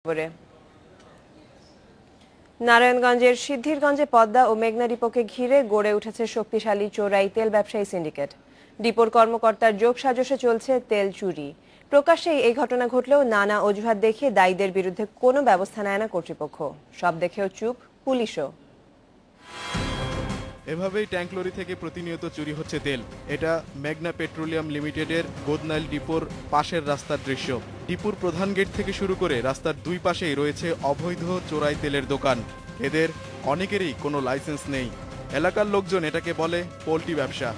খবরে নারায়ণগঞ্জের সিদ্ধিরগঞ্জে পদ্মা ও মেঘনা ডিপোকে ঘিরে গড়ে উঠেছে শক্তিশালী চোরাই তেল ব্যবসায়ী সিন্ডিকেট। ডিপোর কর্মকর্তার যোগসাজশে চলছে তেল চুরি। প্রকাশ্যেই এই ঘটনা ঘটলেও নানা অজুহাত দেখিয়ে দায়ীদের বিরুদ্ধে কোনো ব্যবস্থা নেয় না কর্তৃপক্ষ। সব দেখেও চুপ পুলিশও। এভাবেই ট্যাঙ্ক লরি থেকে প্রতিনিয়ত চুরি হচ্ছে তেল। এটা মেঘনা পেট্রোলিয়াম লিমিটেডের গোদনাইল ডিপোর পাশের রাস্তার দৃশ্য। ডিপোর প্রধান গেট থেকে শুরু করে রাস্তার দুই পাশেই রয়েছে অবৈধ চোরাই তেলের দোকান। এদের অনেকেরই কোনো লাইসেন্স নেই। এলাকার লোকজন এটাকে বলে পোল্ট্রি ব্যবসা।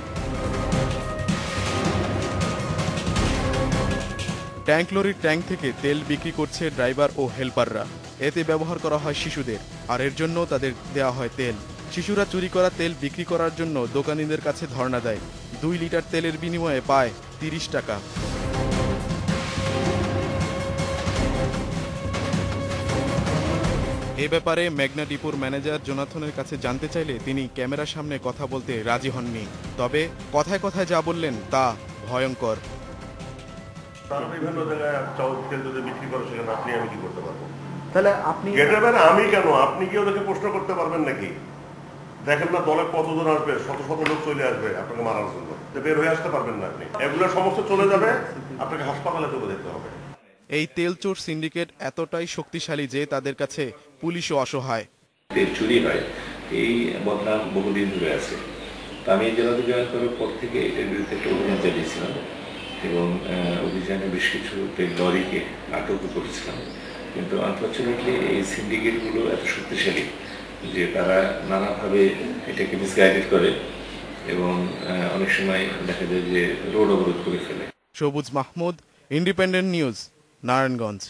ট্যাঙ্ক লরির ট্যাঙ্ক থেকে তেল বিক্রি করছে ড্রাইভার ও হেল্পাররা। এতে ব্যবহার করা হয় শিশুদের, আর এর জন্য তাদের দেওয়া হয় তেল। শিশুরা চুরি করা তেল বিক্রি করার জন্য দোকানীদের কাছে ধর্ণা দেয়। 2 লিটার তেলের বিনিময়ে পায় 30 টাকা। এ ব্যাপারে মেঘনা ডিপোর ম্যানেজার জোনাথনের কাছে জানতে চাইলে তিনি ক্যামেরার সামনে কথা বলতে রাজি হননি। তবে কথায় কথায় যা বললেন তা ভয়ঙ্কর। তারা বিভিন্ন জায়গায় তেল যদি বিক্রি করে সেখানে আপনি আমি কি করতে পারবো? তাহলে আপনি গেটের বাইরে আমি কেন? আপনি কি ওদেরকে প্রশ্ন করতে পারবেন নাকি? দেখেন না দলে কতজন আসবে, শত শত লোক চলে আসবে আপনাকে মারার জন্য, বের হয়ে আসতে পারবেন না আপনি। এগুলো সমস্ত চলে যাবে, আপনাকে হাসপাতালে চলে যেতে হবে। এই তেল চোর সিন্ডিকেট এতটাই শক্তিশালী যে তাদের কাছে পুলিশও অসহায়। তেল চুরি হয় এই বদনাম বহুদিন ধরে আছে। তো আমি জেলাতে জয়েন করার পর থেকে এটার বিরুদ্ধে একটা অভিযান চালিয়েছিলাম এবং অভিযানে বেশ কিছু তেল লরিকে আটকও করেছিলাম। কিন্তু আনফর্চুনেটলি এই সিন্ডিকেটগুলো এত শক্তিশালী যে তারা নানাভাবে এটাকে মিসগাইডেড করে এবং অনেক সময় দেখা যায় যে রোড অবরোধ করে ফেলে। সবুজ মাহমুদ, ইন্ডিপেন্ডেন্ট নিউজ, নারায়ণগঞ্জ।